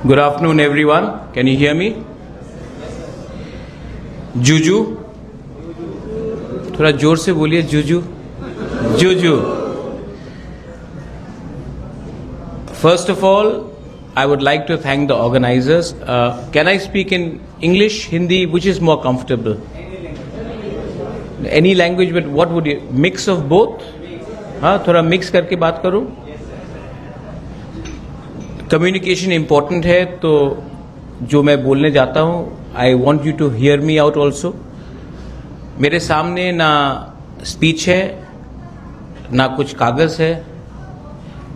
Good afternoon, everyone. Can you hear me? Juju. थोड़ा जोर से बोलिए जुजू. Juju. First of all, I would like to thank the organizers. Can I speak in English, Hindi, which is more comfortable? Any language, but what would you mix of both? हाँ, थोड़ा mix करके बात करूं. Communication important है, तो जो मैं बोलने जाता हूं, I want you to hear me out also. मेरे सामने ना स्पीच है, ना कुछ कागज है.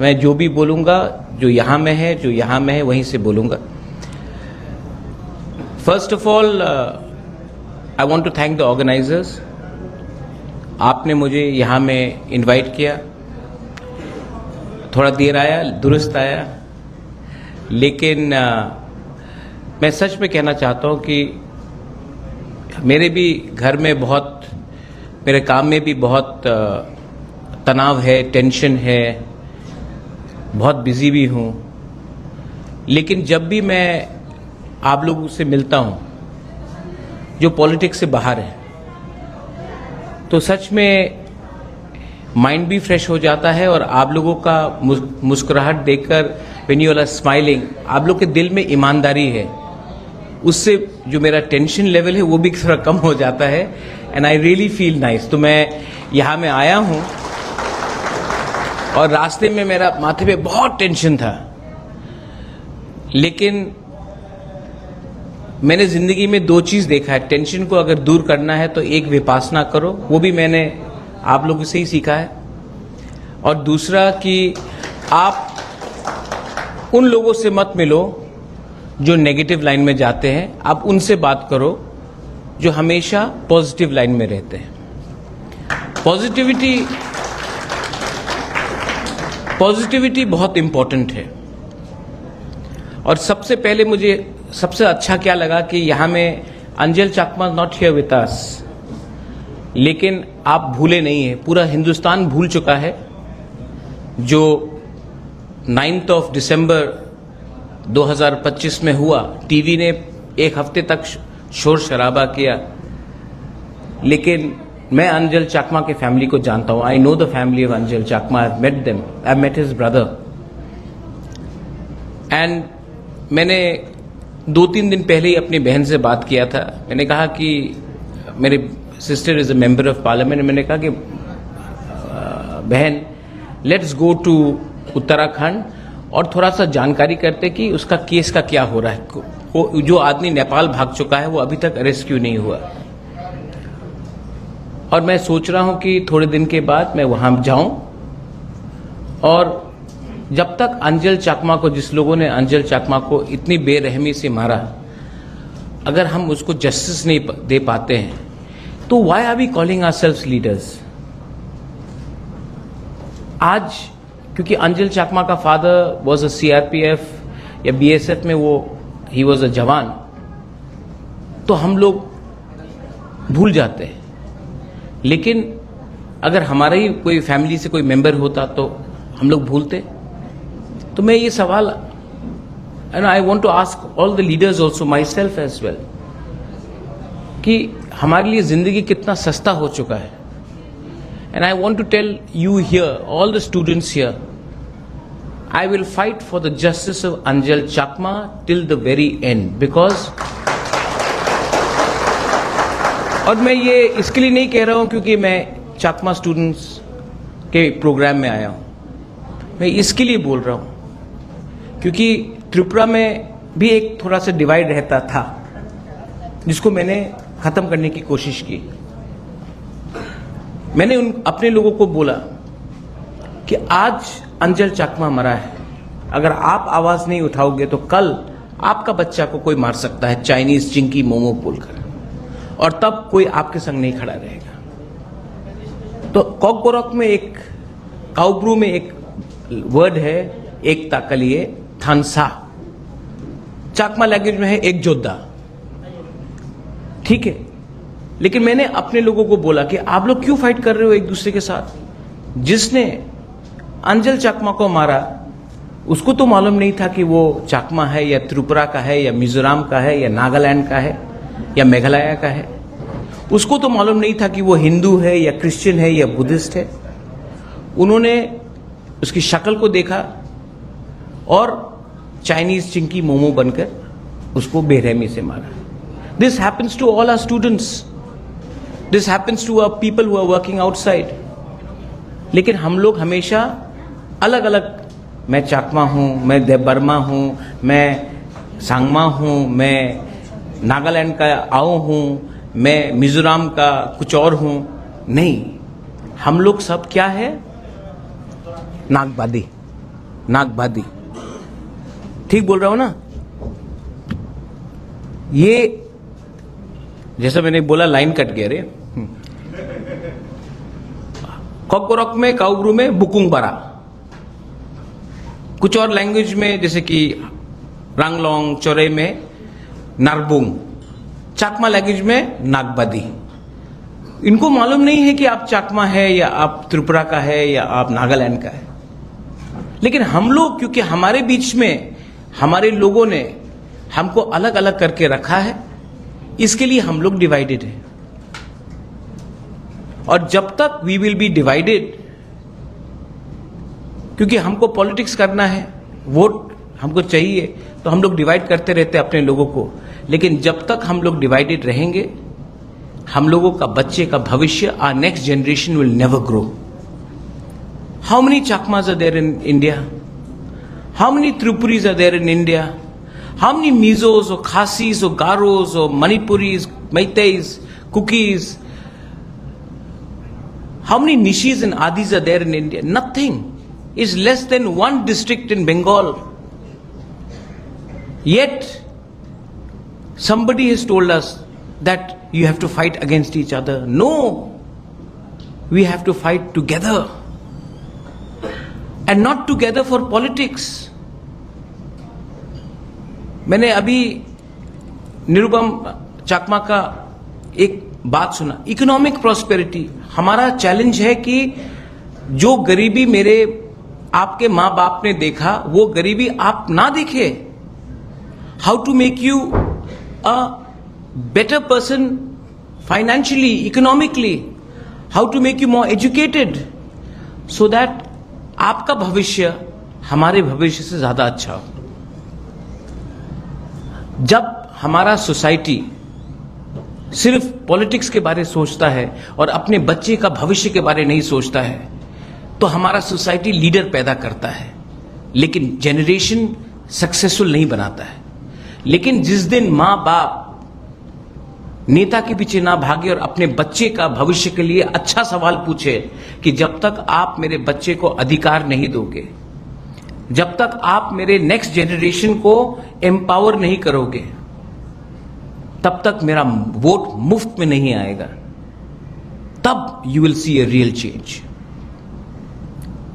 मैं जो भी बोलूंगा, जो यहां में है, जो यहां में है, वहीं से बोलूंगा. First of all, I want to thank the organizers. आपने मुझे यहां में इनवाइट किया. थोड़ा देर आया, दुरुस्त आया, लेकिन मैं सच में कहना चाहता हूं कि मेरे भी घर में बहुत, मेरे काम में भी बहुत तनाव है, टेंशन है, बहुत बिजी भी हूं. लेकिन जब भी मैं आप लोगों से मिलता हूं जो पॉलिटिक्स से बाहर है, तो सच में माइंड भी फ्रेश हो जाता है. और आप लोगों का मुस्कुराहट देखकर, व्हेन यू आर स्माइलिंग, आप लोग के दिल में ईमानदारी है, उससे जो मेरा टेंशन लेवल है वो भी थोड़ा कम हो जाता है. And I really feel nice. तो मैं यहाँ में आया हूँ और रास्ते में मेरा माथे पे बहुत टेंशन था, लेकिन मैंने जिंदगी में दो चीज देखा है. टेंशन को अगर दूर करना है तो एक विपासना करो, वो भी मैंने आप लोगों से ही सीखा है. और दूसरा कि आप उन लोगों से मत मिलो जो नेगेटिव लाइन में जाते हैं. आप उनसे बात करो जो हमेशा पॉजिटिव लाइन में रहते हैं. पॉजिटिविटी बहुत इंपॉर्टेंट है. और सबसे पहले मुझे सबसे अच्छा क्या लगा कि यहां में अंजल चाकमा नॉट हियर विद अस. लेकिन आप भूले नहीं है, पूरा हिंदुस्तान भूल चुका है जो 9 दिसंबर 2025 में हुआ. टीवी ने एक हफ्ते तक शोर शराबा किया, लेकिन मैं अंजल चाकमा के फैमिली को जानता हूं. I know the family of Anjal Chakma. I met them. I met his brother. And मैंने 2-3 दिन पहले ही अपनी बहन से बात किया था. मैंने कहा कि मेरे sister is a member of parliament. मैंने कहा कि बहन, लेट्स गो टू उत्तराखंड और थोड़ा सा जानकारी करते कि उसका केस का क्या हो रहा है. जो आदमी नेपाल भाग चुका है वो अभी तक अरेस्ट क्यों नहीं हुआ. और मैं सोच रहा हूं कि थोड़े दिन के बाद मैं वहां जाऊं, और जब तक अंजल चाकमा को, जिस लोगों ने अंजल चाकमा को इतनी बेरहमी से मारा, अगर हम उसको जस्टिस नहीं दे पाते हैं, तो why are we calling ourselves leaders. आज क्योंकि अंजल चाकमा का फादर वाज अ सीआरपीएफ या बीएसएफ में, वो ही वाज अ जवान, तो हम लोग भूल जाते हैं. लेकिन अगर हमारा ही कोई फैमिली से कोई मेंबर होता तो हम लोग भूलते. तो मैं ये सवाल, and I want to ask all the leaders also, myself as well, कि हमारे लिए जिंदगी कितना सस्ता हो चुका है. And I want to tell you here, all the students here, I will fight for the justice of Anjal Chakma till the very end, because और मैं ये इसके लिए नहीं कह रहा हूं क्योंकि मैं चाकमा स्टूडेंट्स के प्रोग्राम में आया हूं. मैं इसके लिए बोल रहा हूं क्योंकि त्रिपुरा में भी एक थोड़ा सा डिवाइड रहता था, जिसको मैंने खत्म करने की कोशिश की. मैंने अपने लोगों को बोला कि आज अंजल चाकमा मरा है, अगर आप आवाज नहीं उठाओगे तो कल आपका बच्चा को कोई मार सकता है, चाइनीज चिंकी मोमो बोलकर, और तब कोई आपके संग नहीं खड़ा रहेगा. तो कॉकबोरक में एक, काउब्रू में एक वर्ड है एकता के लिए, थानसा. चाकमा लैंग्वेज में है एक जोद्धा. ठीक है, लेकिन मैंने अपने लोगों को बोला कि आप लोग क्यों फाइट कर रहे हो एक दूसरे के साथ. जिसने अंजल चाकमा को मारा उसको तो मालूम नहीं था कि वो चाकमा है या त्रिपुरा का है या मिजोरम का है या नागालैंड का है या मेघालय का है। उसको तो मालूम नहीं था कि वो हिंदू है या क्रिश्चियन है या बुद्धिस्ट है। उन्होंने उसकी शक्ल को देखा और चाइनीज चिंकी मोमो बनकर उसको बेरहमी से मारा। This happens to all our students, this happens to our people who are working outside. लेकिन हम लोग हमेशा अलग अलग, मैं चाकमा हूं, मैं देबबर्मा हूं, मैं सांगमा हूं, मैं नागालैंड का आओ हूं, मैं मिजोरम का कुछ और हूं। नहीं, हम लोग सब क्या है? नागबादी, नागबादी। ठीक बोल रहा हूं ना? ये जैसा मैंने बोला, लाइन कट गया रे। कॉकरोक में, काउब्रू में बुकुंग बरा, कुछ और लैंग्वेज में जैसे कि रंगलोंग चौरे में नारबुंग, चाकमा लैंग्वेज में नागबादी। इनको मालूम नहीं है कि आप चाकमा है या आप त्रिपुरा का है या आप नागालैंड का है। लेकिन हम लोग, क्योंकि हमारे बीच में हमारे लोगों ने हमको अलग अलग करके रखा है, इसके लिए हम लोग डिवाइडेड हैं। और जब तक वी विल बी डिवाइडेड, क्योंकि हमको पॉलिटिक्स करना है, वोट हमको चाहिए, तो हम लोग डिवाइड करते रहते हैं अपने लोगों को। लेकिन जब तक हम लोग डिवाइडेड रहेंगे, हम लोगों का बच्चे का भविष्य, our next generation will never grow. How many Chakmas are there in India? How many Tripuris are there in India? How many Mizos or Khasis or Garos or Manipuris, Meiteis, Kukis? How many Nishis and Adis are there in India? Nothing. It's less than one district in Bengal. Yet, somebody has told us that you have to fight against each other. No. We have to fight together. And not together for politics. मैंने अभी निरुपम चाकमा का एक बात सुना, economic prosperity. हमारा challenge है कि जो गरीबी मेरे आपके माँ बाप ने देखा, वो गरीबी आप ना देखे। How to make you a better person financially, economically, how to make you more educated, so that आपका भविष्य हमारे भविष्य से ज्यादा अच्छा हो। जब हमारा सोसाइटी सिर्फ पॉलिटिक्स के बारे में सोचता है और अपने बच्चे का भविष्य के बारे में नहीं सोचता है, तो हमारा सोसाइटी लीडर पैदा करता है, लेकिन जनरेशन सक्सेसफुल नहीं बनाता है। लेकिन जिस दिन माँ बाप नेता के पीछे ना भागे और अपने बच्चे का भविष्य के लिए अच्छा सवाल पूछे कि जब तक आप मेरे बच्चे को अधिकार नहीं दोगे, जब तक आप मेरे नेक्स्ट जनरेशन को एम्पावर नहीं करोगे, तब तक मेरा वोट मुफ्त में नहीं आएगा। तब you will see a real change.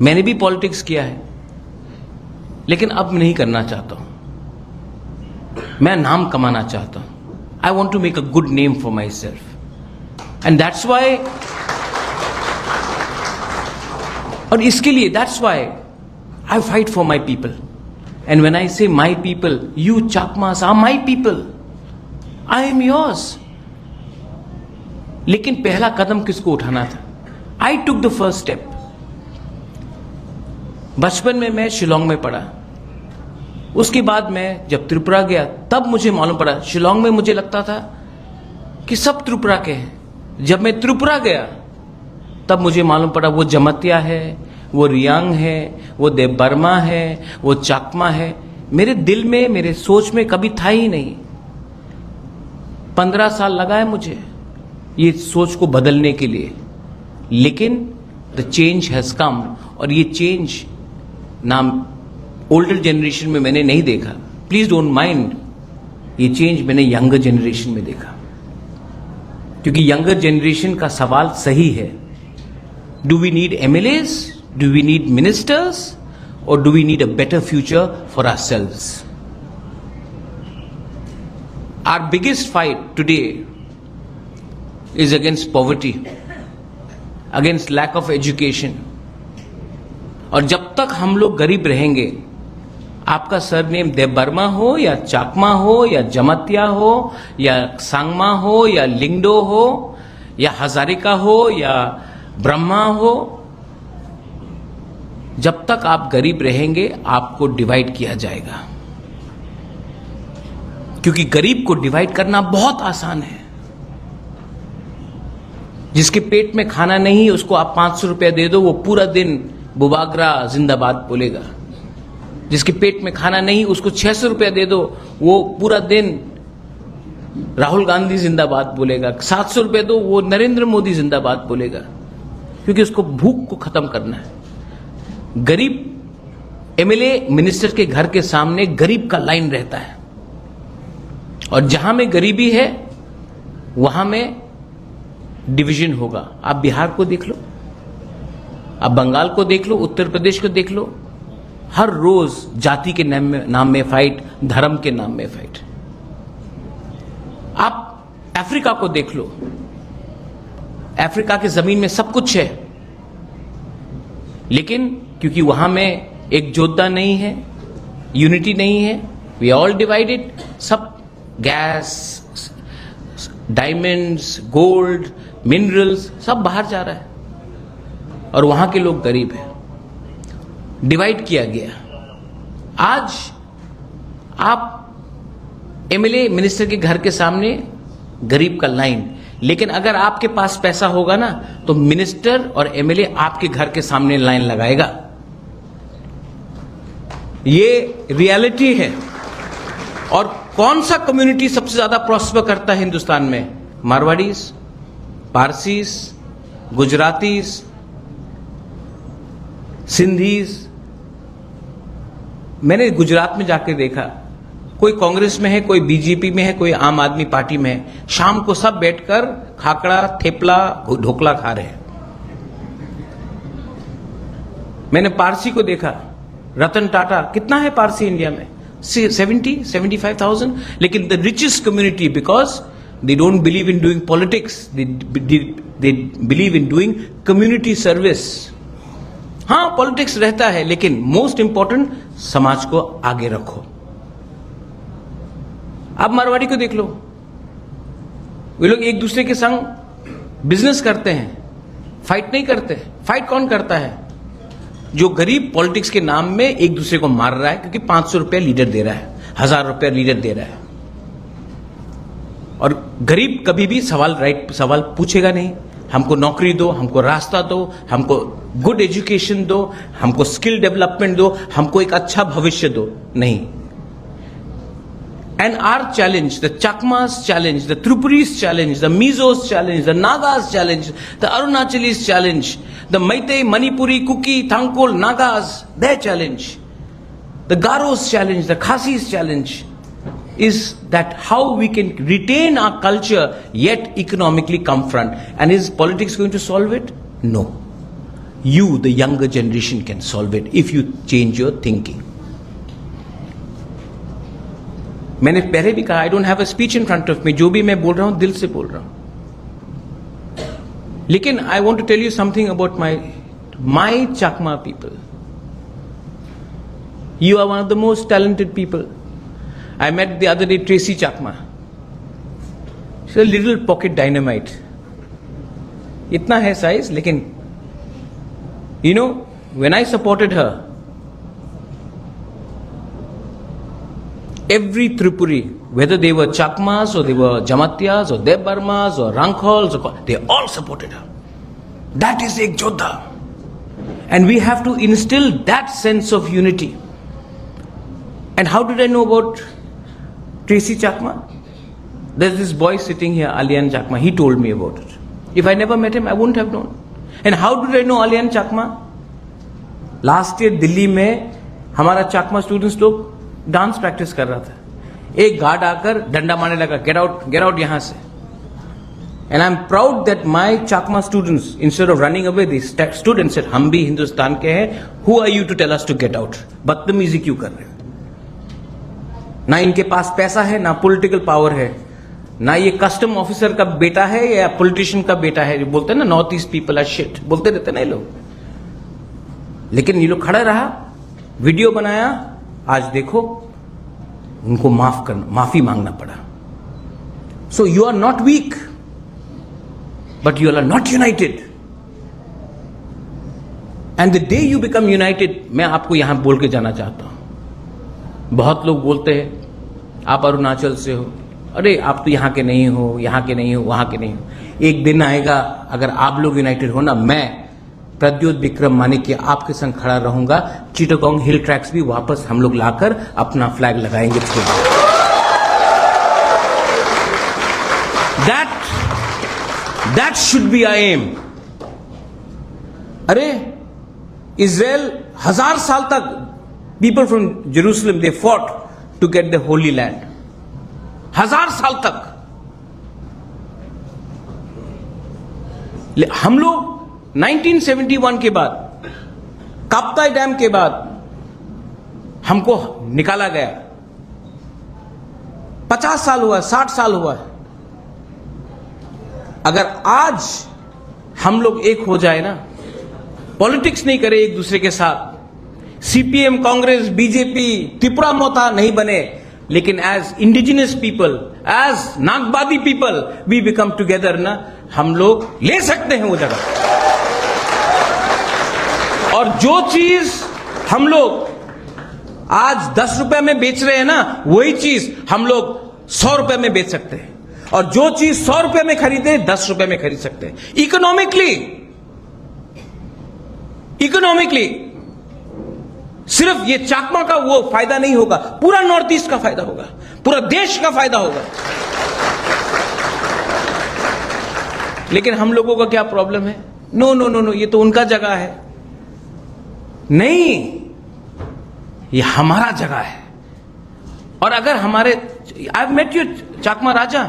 मैंने भी पॉलिटिक्स किया है, लेकिन अब नहीं करना चाहता हूं। मैं नाम कमाना चाहता हूं। I want to make a good name for myself, and that's why, और इसके लिए that's why I fight for my people. And when I say my people, you Chakmas are my people. I am yours. लेकिन पहला कदम किसको उठाना था? I took the first step. बचपन में मैं शिलोंग में पढ़ा। उसके बाद मैं जब त्रिपुरा गया, तब मुझे मालूम पड़ा। शिलोंग में मुझे लगता था कि सब त्रिपुरा के हैं। जब मैं त्रिपुरा गया, तब मुझे मालूम पड़ा वो जमतिया है, वो रियांग है, वो देबबर्मा है, वो चाकमा है। मेरे दिल में, मेरे सोच में कभी था ही नहीं। 15 साल लगा है मुझे ये सोच को बदलने के लिए, लेकिन द चेंज हैज कम। और ये चेंज नाम ओल्डर जनरेशन में मैंने नहीं देखा। प्लीज डोंट माइंड, ये चेंज मैंने यंगर जनरेशन में देखा, क्योंकि यंगर जनरेशन का सवाल सही है। Do we need MLAs? Do we need ministers, or do we need a better future for ourselves? Our biggest fight today is against poverty, against lack of education. और जब तक हम लोग गरीब रहेंगे, आपका सरनेम देबबर्मा हो या चाकमा हो या जमतिया हो या सांगमा हो या लिंगडो हो या हजारिका हो या ब्रह्मा हो, जब तक आप गरीब रहेंगे आपको डिवाइड किया जाएगा, क्योंकि गरीब को डिवाइड करना बहुत आसान है। जिसके पेट में खाना नहीं उसको आप 500 रुपया दे दो, वो पूरा दिन बुबागरा जिंदाबाद बोलेगा। जिसके पेट में खाना नहीं उसको 600 रुपया दे दो, वो पूरा दिन राहुल गांधी जिंदाबाद बोलेगा। 700 रुपया दो, वो नरेंद्र मोदी जिंदाबाद बोलेगा, क्योंकि उसको भूख को खत्म करना है। गरीब एमएलए मिनिस्टर के घर के सामने गरीब का लाइन रहता है, और जहां में गरीबी है वहां में डिवीजन होगा। आप बिहार को देख लो, आप बंगाल को देख लो, उत्तर प्रदेश को देख लो, हर रोज जाति के नाम में फाइट, धर्म के नाम में फाइट। आप अफ्रीका को देख लो, अफ्रीका की जमीन में सब कुछ है, लेकिन क्योंकि वहां में एक योद्धा नहीं है, यूनिटी नहीं है, वी ऑल डिवाइडेड। सब गैस, डायमंड्स, गोल्ड, मिनरल्स सब बाहर जा रहा है, और वहां के लोग गरीब हैं। डिवाइड किया गया। आज आप एमएलए मिनिस्टर के घर के सामने गरीब का लाइन, लेकिन अगर आपके पास पैसा होगा ना तो मिनिस्टर और एमएलए आपके घर के सामने लाइन लगाएगा। ये रियलिटी है। और कौन सा कम्युनिटी सबसे ज्यादा प्रॉस्पर करता है हिंदुस्तान में? Marwaris, Parsis, Gujaratis, Sindhis. मैंने गुजरात में जाकर देखा, कोई कांग्रेस में है, कोई बीजेपी में है, कोई आम आदमी पार्टी में है, शाम को सब बैठकर खाकड़ा, थेपला, ढोकला खा रहे हैं। मैंने पारसी को देखा, रतन टाटा, कितना है पारसी इंडिया में? 75,000। लेकिन the richest community, because they don't believe in doing politics, they believe in doing community service. हां, पॉलिटिक्स रहता है, लेकिन मोस्ट इंपॉर्टेंट समाज को आगे रखो। आप मारवाड़ी को देख लो, वे लोग एक दूसरे के संग बिजनेस करते हैं, फाइट नहीं करते। फाइट कौन करता है? जो गरीब पॉलिटिक्स के नाम में एक दूसरे को मार रहा है, क्योंकि 500 रुपया लीडर दे रहा है, 1000 रुपया लीडर दे रहा है। और गरीब कभी भी सवाल पूछेगा नहीं, हमको नौकरी दो, हमको रास्ता दो, हमको गुड एजुकेशन दो, हमको स्किल डेवलपमेंट दो, हमको एक अच्छा भविष्य दो, नहीं। And our challenge, the Chakmas challenge, the Tripuris challenge, the Mizos challenge, the Nagas challenge, the Arunachalis challenge, the Meitei, Manipuri, Kuki, Thangkol, Nagas, their challenge, the Garos challenge, the Khasis challenge is that how we can retain our culture yet economically come front. And is politics going to solve it? No. You, the younger generation, can solve it if you change your thinking. मैंने पहले भी कहा, I don't have a speech in front of me, जो भी मैं बोल रहा हूं दिल से बोल रहा हूं। लेकिन I want to tell you something about my Chakma people. You are one of the most talented people. I met the other day Tracy Chakma, she is a little pocket dynamite, इतना है साइज, लेकिन you know when I supported her, every Tripuri, whether they were Chakmas or they were Jamatyas or Debarmas or Ranghols, they all supported her. That is ek Jodha. And we have to instill that sense of unity. And how did I know about Tracy Chakma? There's this boy sitting here, Alian Chakma. He told me about it. If I never met him, I wouldn't have known. And how did I know Alian Chakma? Last year, Delhi में हमारा Chakma students लोग dance practice कर रहा था। एक guard आकर डंडा मारने लगा, गेट आउट यहां से। And I am proud that my Chakma students, instead of running away, the students said, हम भी हिंदुस्तान के हैं, who are you to tell us to get out? बदतमीजी क्यों कर रहे हो? ना इनके पास पैसा है, ना पॉलिटिकल पावर है, ना ये कस्टम ऑफिसर का बेटा है या पॉलिटिशियन का बेटा है। बोलते हैं ना, North East people are shit, बोलते रहते ना ये लोग। लेकिन ये लोग खड़ा रहा, वीडियो बनाया, आज देखो उनको माफी मांगना पड़ा. So you are not weak, but you are not united. And the day you become united, मैं आपको यहां बोल के जाना चाहता हूं. बहुत लोग बोलते हैं आप अरुणाचल से हो, अरे आप तो यहां के नहीं हो, यहां के नहीं हो, वहां के नहीं हो. एक दिन आएगा अगर आप लोग यूनाइटेड हो ना, मैं प्रद्योत विक्रम मानिक्य आपके संग खड़ा रहूंगा. चिटागोंग हिल ट्रैक्स भी वापस हम लोग लाकर अपना फ्लैग लगाएंगे. That should be our aim. अरे इजराइल 1000 साल तक people from Jerusalem they fought to get the holy land. 1000 साल तक हम लोग 1971 के बाद, काप्ताई डैम के बाद हमको निकाला गया. 50 साल हुआ, 60 साल हुआ है. अगर आज हम लोग एक हो जाए ना, पॉलिटिक्स नहीं करे एक दूसरे के साथ, सीपीएम, कांग्रेस, बीजेपी, त्रिपुरा मोता नहीं बने, लेकिन एज इंडिजिनस पीपल, एज नागबादी पीपल वी बिकम टुगेदर ना, हम लोग ले सकते हैं वो जगह. और जो चीज हम लोग आज 10 रुपए में बेच रहे हैं ना, वही चीज हम लोग 100 रुपए में बेच सकते हैं. और जो चीज 100 रुपए में खरीदे 10 रुपए में खरीद सकते हैं. इकोनॉमिकली सिर्फ ये चाकमा का वो फायदा नहीं होगा, पूरा नॉर्थ ईस्ट का फायदा होगा, पूरा देश का फायदा होगा. लेकिन हम लोगों का क्या प्रॉब्लम है? नो नो नो नो, ये तो उनका जगह है. नहीं, ये हमारा जगह है. और अगर हमारे, I have met you Chakma Raja,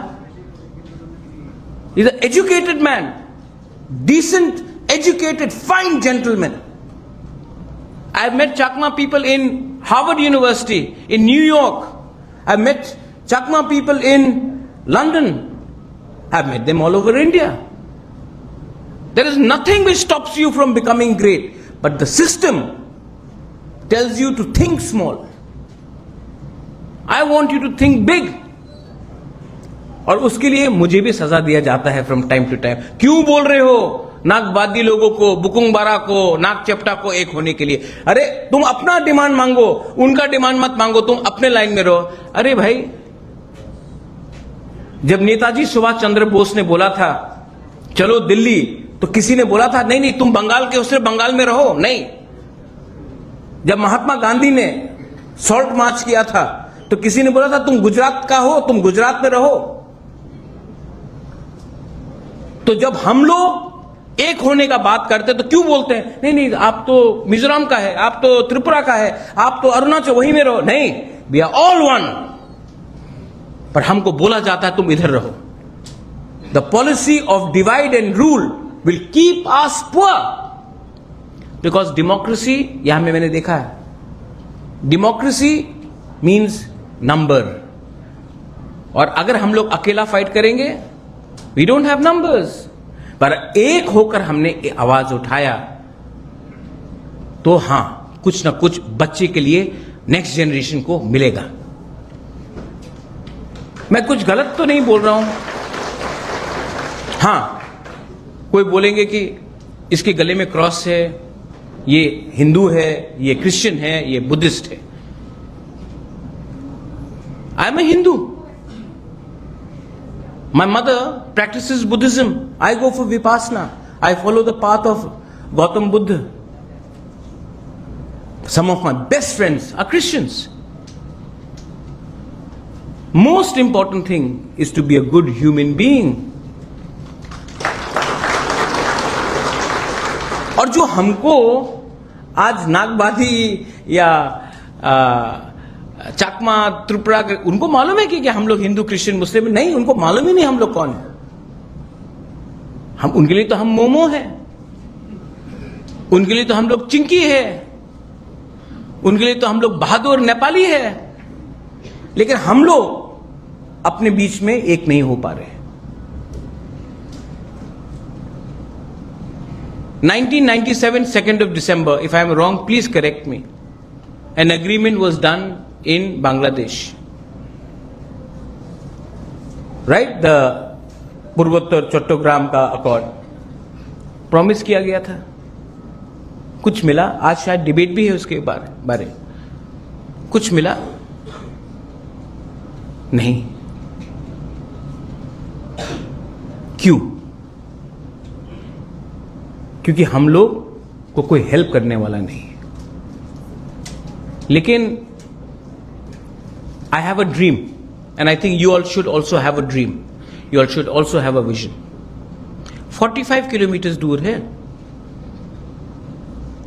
is an educated man, decent, educated, fine gentleman. I have met Chakma people in Harvard University, in New York. I have met Chakma people in London. I have met them all over India. There is nothing which stops you from becoming great, but the system tells you to think small. I want you to think big. और उसके लिए मुझे भी सजा दिया जाता है from time to time. क्यों बोल रहे हो नागबादी लोगों को, बुकुंग बारा को, नाग चपटा को एक होने के लिए? अरे तुम अपना डिमांड मांगो, उनका डिमांड मत मांगो, तुम अपने लाइन में रहो. अरे भाई, जब नेताजी सुभाष चंद्र बोस ने बोला था चलो दिल्ली, तो किसी ने बोला था नहीं नहीं तुम बंगाल के हो, सिर्फ बंगाल में रहो? नहीं. जब महात्मा गांधी ने सॉल्ट मार्च किया था तो किसी ने बोला था तुम गुजरात का हो, तुम गुजरात में रहो? तो जब हम लोग एक होने का बात करते तो क्यों बोलते हैं नहीं नहीं आप तो मिजोरम का है, आप तो त्रिपुरा का है, आप तो अरुणाचल, वहीं में रहो? नहीं, वी आर ऑल वन. पर हमको बोला जाता है तुम इधर रहो. The policy of divide and rule will keep us poor, because democracy, यहां में मैंने देखा है, डेमोक्रेसी मीन्स नंबर. और अगर हम लोग अकेला फाइट करेंगे, वी डोंट हैव नंबर्स. पर एक होकर हमने आवाज उठाया तो हां, कुछ ना कुछ बच्चे के लिए, नेक्स्ट जनरेशन को मिलेगा. मैं कुछ गलत तो नहीं बोल रहा हूं. हां, कोई बोलेंगे कि इसके गले में क्रॉस है, ये हिंदू है, ये क्रिश्चियन है, ये बुद्धिस्ट है. I am a Hindu. My mother practices Buddhism. I go for Vipassana. I follow the path of Gautam Buddha. Some of my best friends are Christians. Most important thing is to be a good human being. और जो हमको आज नागबादी या चाकमा, त्रिपुरा, उनको मालूम है कि हम लोग हिंदू, क्रिश्चियन, मुस्लिम नहीं, उनको मालूम ही नहीं हम लोग कौन है. हम उनके लिए तो हम मोमो है, उनके लिए तो हम लोग चिंकी है, उनके लिए तो हम लोग बहादुर नेपाली है. लेकिन हम लोग अपने बीच में एक नहीं हो पा रहे. 1997 2nd of December, if I am wrong, please correct me. an agreement was done in Bangladesh. Right? The पूर्वोत्तर चट्टोग्राम का अकॉर्ड प्रॉमिस किया गया था, कुछ मिला? आज शायद डिबेट भी है उसके बारे में। कुछ मिला? नहीं। क्यों? क्योंकि हम लोग को कोई हेल्प करने वाला नहीं है। लेकिन I have a dream and I think you all should also have a dream, you all should also have a vision. 45 kilometre दूर है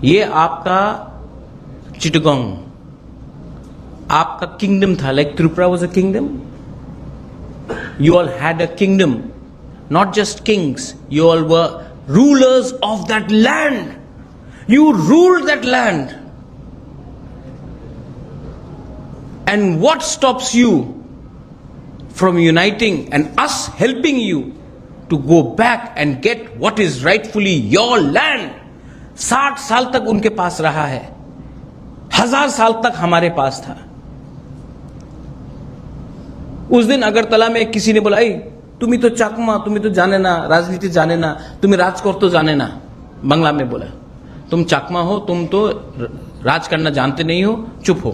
ये आपका चिटगांव, आपका किंगडम था, like Tripura was a kingdom. You all had a kingdom, not just Kings, you all were rulers of that land. You ruled that land. And what stops you from uniting and us helping you to go back and get what is rightfully your land? 60 साल तक उनके पास रहा है, 1000 साल तक हमारे पास था। उस दिन अगरतला में किसी ने बोला, तुम्हें तो चाकमा, तुम्हें तो जाने ना, राजनीति जाने ना, तुम्हें राजकोट तो जाने ना। बांग्ला में बोला, तुम चाकमा हो, तुम तो राज करना जानते नहीं हो, चुप हो।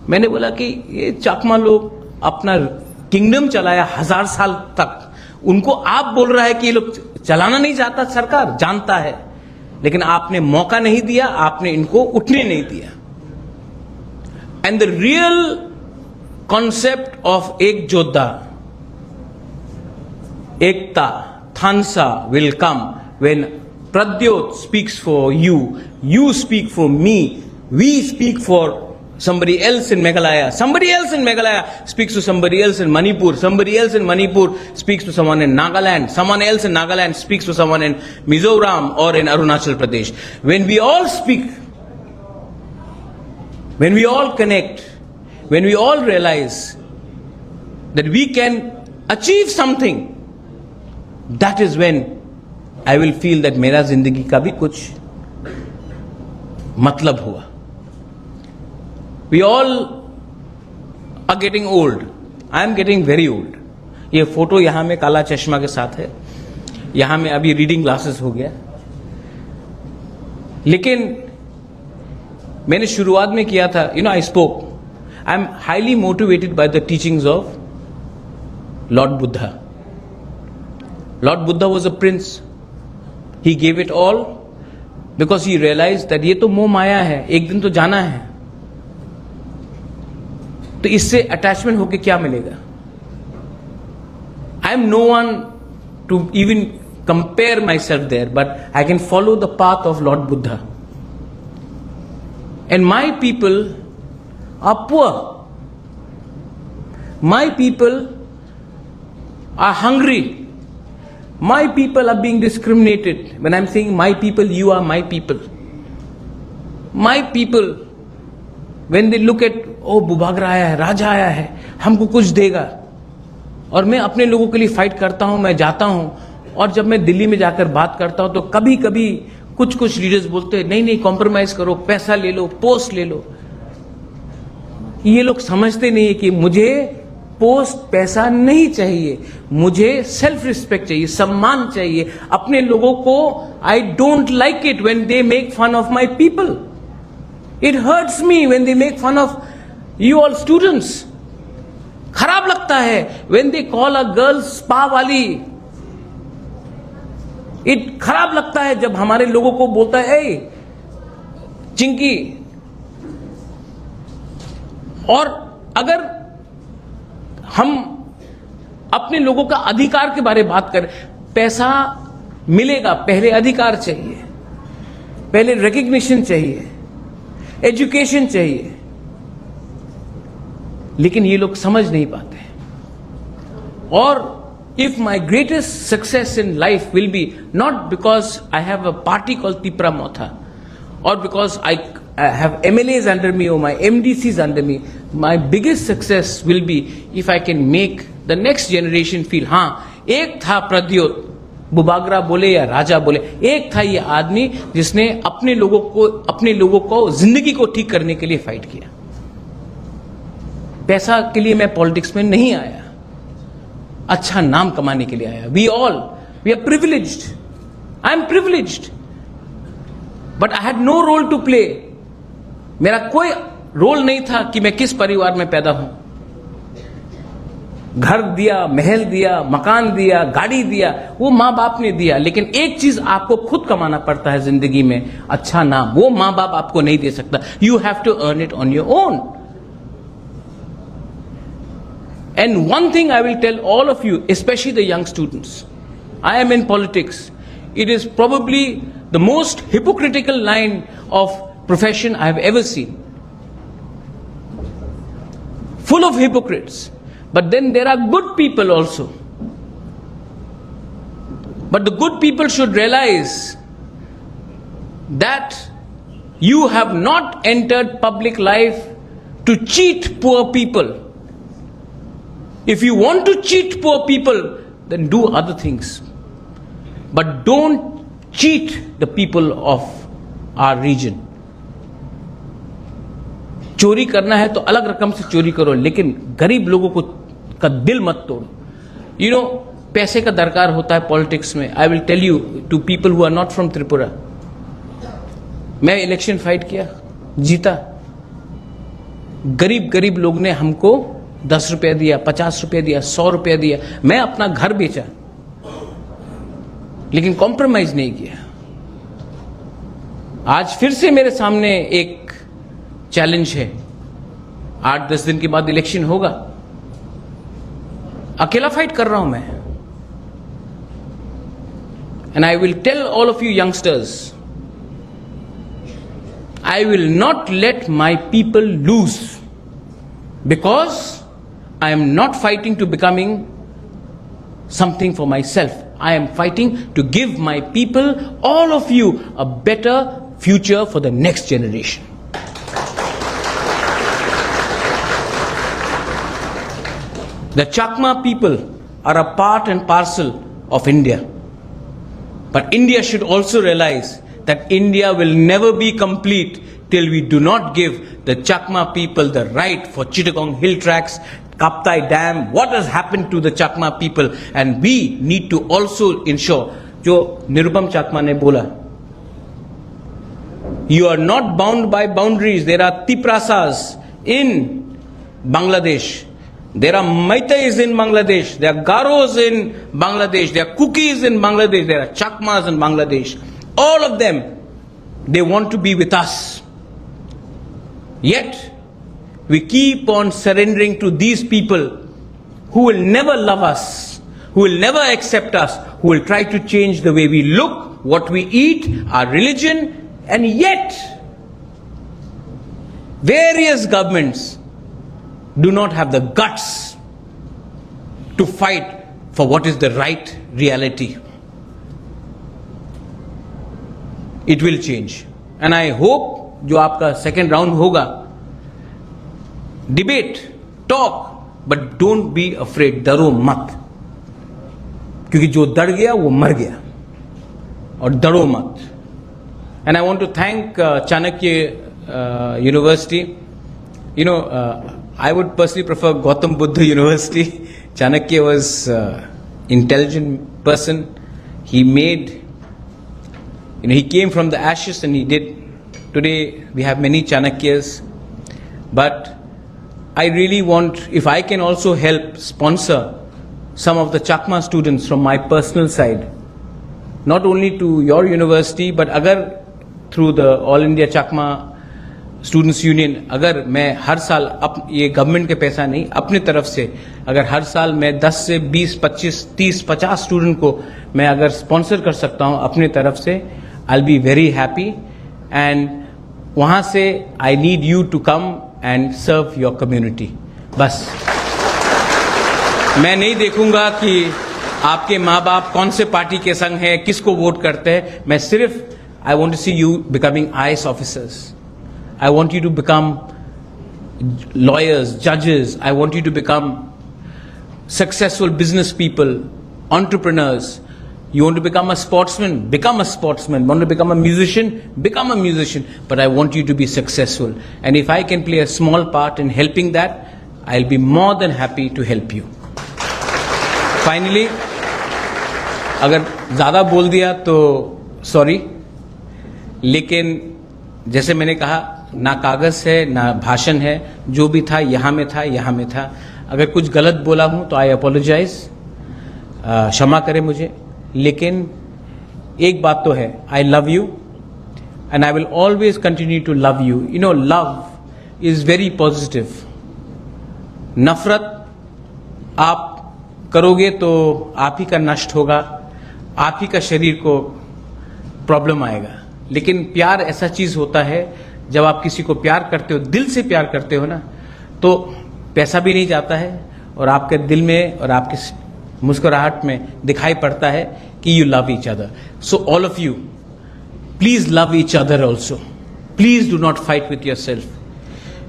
मैंने बोला कि ये चाकमा लोग अपना किंगडम चलाया 1000 साल तक, उनको आप बोल रहा है कि ये लोग चलाना नहीं चाहता, सरकार जानता है, लेकिन आपने मौका नहीं दिया, आपने इनको उठने नहीं दिया। And the real concept of एक योद्धा, Ekta, Thansa will come when Pradyot speaks for you, you speak for me, we speak for somebody else in Meghalaya, somebody else in Meghalaya speaks to somebody else in Manipur, somebody else in Manipur speaks to someone in Nagaland, someone else in Nagaland speaks to someone in Mizoram or in Arunachal Pradesh. When we all speak, when we all connect, when we all realize that we can achieve something, that is when I will feel that मेरा जिंदगी का भी कुछ मतलब हुआ। We all are getting old. I am getting very old. ये photo यहां में काला चश्मा के साथ है, यहां में अभी रीडिंग ग्लासेस हो गया। लेकिन मैंने शुरुआत में किया था, I spoke. I am highly motivated by the teachings of Lord Buddha. Lord Buddha was a prince. He gave it all because he realized that ये तो मोह माया है, एक दिन तो जाना है, तो इससे अटैचमेंट होके क्या मिलेगा? I am no one to even compare myself there, but I can follow the path of Lord Buddha. And my people are poor. My people are hungry. My people are being discriminated. When I'm saying my people, you are my people. My people, when they look at, oh बुभागरा आया है, राजा आया है, हमको कुछ देगा, और मैं अपने लोगों के लिए फाइट करता हूं, मैं जाता हूं, और जब मैं दिल्ली में जाकर बात करता हूं तो कभी कभी कुछ लीडर्स बोलते हैं, नहीं कॉम्प्रोमाइज करो, पैसा ले लो, पोस्ट ले लो। ये लोग समझते नहीं है कि मुझे पोस्ट पैसा नहीं चाहिए, मुझे सेल्फ रिस्पेक्ट चाहिए, सम्मान चाहिए अपने लोगों को। I don't like it when they make fun of my people, it hurts me when they make fun of you all students. खराब लगता है when they call a girl spa वाली, इट खराब लगता है जब हमारे लोगों को बोलता है ए चिंकी। और अगर हम अपने लोगों का अधिकार के बारे में बात करें, पैसा मिलेगा, पहले अधिकार चाहिए, पहले रिकग्निशन चाहिए, एजुकेशन चाहिए, लेकिन ये लोग समझ नहीं पाते। और if my greatest success in life will be not because I have a party called Tipra Motha, or because I have MLAs under me or my MDCs under me, my biggest success will be if I can make the next generation feel, हाँ एक था प्रद्योत बुबागरा बोले या राजा बोले, एक था ये आदमी जिसने अपने लोगों को जिंदगी को ठीक करने के लिए फाइट किया। पैसा के लिए मैं पॉलिटिक्स में नहीं आया, अच्छा नाम कमाने के लिए आया। We are privileged, I am privileged, but I had no role to play. मेरा कोई रोल नहीं था कि मैं किस परिवार में पैदा हूं। घर दिया, महल दिया, मकान दिया, गाड़ी दिया, वो मां बाप ने दिया। लेकिन एक चीज आपको खुद कमाना पड़ता है जिंदगी में, अच्छा नाम। वो मां बाप आपको नहीं दे सकता। You have to earn it on your own. And one thing I will tell all of you, especially the young students, I am in politics. It is probably the most hypocritical line of profession I have ever seen. Full of hypocrites. But then there are good people also. But the good people should realize that you have not entered public life to cheat poor people. If you want to cheat poor people, then do other things. But don't cheat the people of our region. चोरी करना है तो अलग रकम से चोरी करो, लेकिन गरीब लोगों का दिल मत तोड़ो। यू नो, पैसे का दरकार होता है पॉलिटिक्स में। I will tell you to people who are not from Tripura, मैं इलेक्शन फाइट किया, जीता। गरीब लोग ने हमको 10 रुपया दिया, 50 रुपया दिया, 100 रुपया दिया। मैं अपना घर बेचा, लेकिन कॉम्प्रोमाइज नहीं किया। आज फिर से मेरे सामने एक चैलेंज है। 8-10 दिन के बाद इलेक्शन होगा। अकेला फाइट कर रहा हूं मैं। And I will tell all of you youngsters, I will not let my people lose, because I am not fighting to becoming something for myself. I am fighting to give my people, all of you, a better future for the next generation. The Chakma people are a part and parcel of India. But India should also realize that India will never be complete till we do not give the Chakma people the right for Chittagong Hill Tracks, Kaptai Dam. What has happened to the Chakma people? And we need to also ensure, जो निरुपम चाकमा ने बोला, you are not bound by boundaries. There are Tiprasas in Bangladesh. There are Maitais in Bangladesh. There are Garos in Bangladesh. There are Kukis in Bangladesh. There are Chakmas in Bangladesh. All of them, they want to be with us. Yet, we keep on surrendering to these people who will never love us, who will never accept us, who will try to change the way we look, what we eat, our religion, and yet various governments do not have the guts to fight for what is the right reality. It will change. And I hope जो आपका second round होगा, debate, talk, but don't be afraid, डरो मत, क्योंकि जो डर गया वो मर गया, और डरो मत। And I want to thank Chanakya University. You know, I would personally prefer Gautam Buddha University. Chanakya was intelligent person. He made, you know, he came from the ashes and he did. Today we have many Chanakyas, but I really want, if I can also help sponsor some of the Chakma students from my personal side, not only to your university, but agar through the All India Chakma Students Union, अगर मैं हर साल ये government के पैसा नहीं, अपनी तरफ से अगर हर साल मैं 10 से 20, 25, 30, 50 स्टूडेंट को मैं अगर स्पॉन्सर कर सकता हूँ अपनी तरफ से, I'll be very happy. And वहाँ से I need you to come and serve your community. बस मैं नहीं देखूंगा कि आपके माँ बाप कौन से पार्टी के संग हैं, किसको वोट करते हैं. मैं सिर्फ I want to see you becoming IAS officers. I want you to become lawyers, judges. I want you to become successful business people, entrepreneurs. You want to become a sportsman? Become a sportsman. Want to become a musician? Become a musician. But I want you to be successful. And if I can play a small part in helping that, I'll be more than happy to help you. Finally, अगर ज़्यादा बोल दिया तो sorry, लेकिन जैसे मैंने कहा, ना कागज़ है ना भाषण है, जो भी था यहाँ में था, यहाँ में था. अगर कुछ गलत बोला हूँ तो आई अपोलोजाइज, क्षमा करें मुझे. लेकिन एक बात तो है, I love you and I will always continue to love you. You know, love is very positive. नफरत आप करोगे तो आप ही का नष्ट होगा, आप ही का शरीर को प्रॉब्लम आएगा. लेकिन प्यार ऐसा चीज होता है, जब आप किसी को प्यार करते हो, दिल से प्यार करते हो ना, तो पैसा भी नहीं जाता है और आपके दिल में और आपके मुस्कुराहट में दिखाई पड़ता है कि you love each other. So all of you, please love each other also. Please do not fight with your self.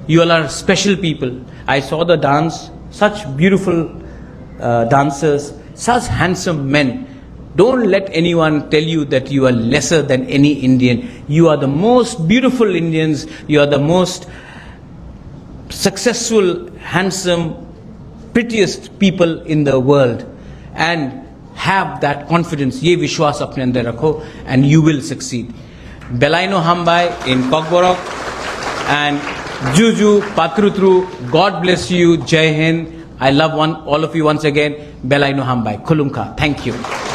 You all are special people. I saw the dance, such beautiful dancers, such handsome men. Don't let anyone tell you that you are lesser than any Indian. You are the most beautiful Indians. You are the most successful, handsome, prettiest people in the world. And have that confidence. ये विश्वास अपने अंदर रखो and you will succeed. Belaino Hambai in Kokborok and Juju Patrutru, God bless you. Jai Hind. I love all of you once again. Belaino Hambai. Kulumka. Thank you.